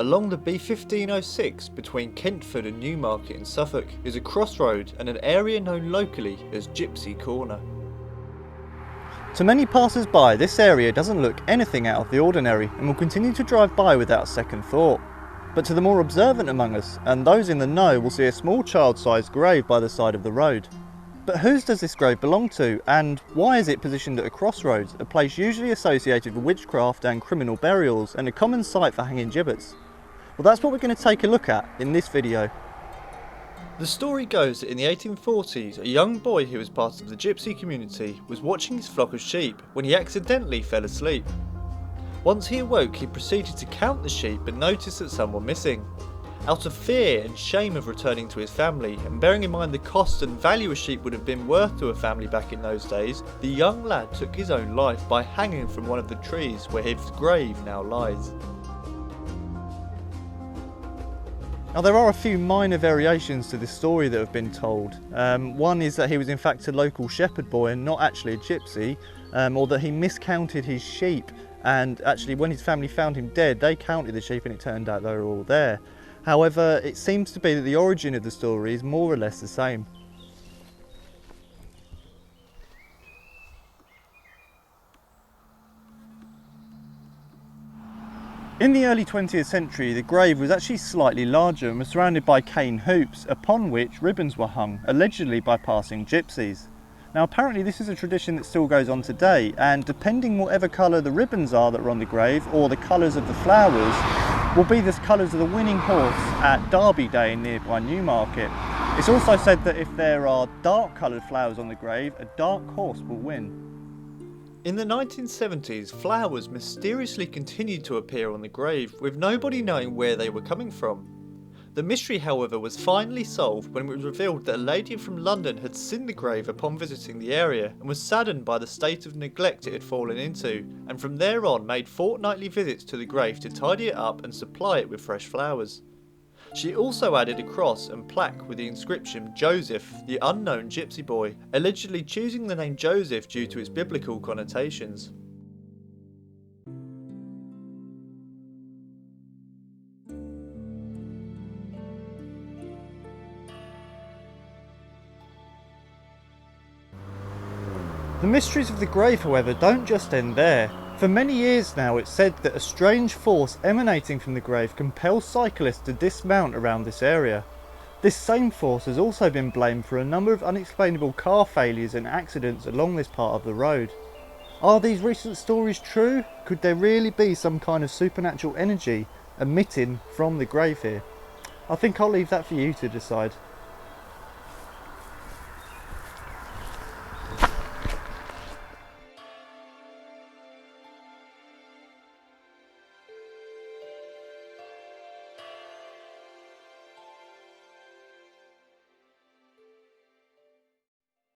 Along the B1506 between Kentford and Newmarket in Suffolk is a crossroad and an area known locally as Gypsy Corner. To many passers-by, this area doesn't look anything out of the ordinary and will continue to drive by without second thought. But to the more observant among us, and those in the know, will see a small child-sized grave by the side of the road. But whose does this grave belong to, and why is it positioned at a crossroads, a place usually associated with witchcraft and criminal burials, and a common site for hanging gibbets? Well, that's what we're going to take a look at in this video. The story goes that in the 1840s, a young boy who was part of the gypsy community was watching his flock of sheep when he accidentally fell asleep. Once he awoke, he proceeded to count the sheep and noticed that some were missing. Out of fear and shame of returning to his family, and bearing in mind the cost and value a sheep would have been worth to a family back in those days, the young lad took his own life by hanging from one of the trees where his grave now lies. Now, there are a few minor variations to this story that have been told. One is that he was in fact a local shepherd boy and not actually a gypsy, or that he miscounted his sheep, and actually when his family found him dead they counted the sheep and it turned out they were all there. However, it seems to be that the origin of the story is more or less the same. In the early 20th century, the grave was actually slightly larger and was surrounded by cane hoops, upon which ribbons were hung, allegedly by passing gypsies. Now, apparently this is a tradition that still goes on today, and depending whatever colour the ribbons are that are on the grave, or the colours of the flowers, will be the colours of the winning horse at Derby Day in nearby Newmarket. It's also said that if there are dark coloured flowers on the grave, a dark horse will win. In the 1970s, flowers mysteriously continued to appear on the grave, with nobody knowing where they were coming from. The mystery, however, was finally solved when it was revealed that a lady from London had seen the grave upon visiting the area and was saddened by the state of neglect it had fallen into, and from there on made fortnightly visits to the grave to tidy it up and supply it with fresh flowers. She also added a cross and plaque with the inscription Joseph, the Unknown Gypsy Boy, allegedly choosing the name Joseph due to its biblical connotations. The mysteries of the grave, however, don't just end there. For many years now, it's said that a strange force emanating from the grave compels cyclists to dismount around this area. This same force has also been blamed for a number of unexplainable car failures and accidents along this part of the road. Are these recent stories true? Could there really be some kind of supernatural energy emitting from the grave here? I think I'll leave that for you to decide.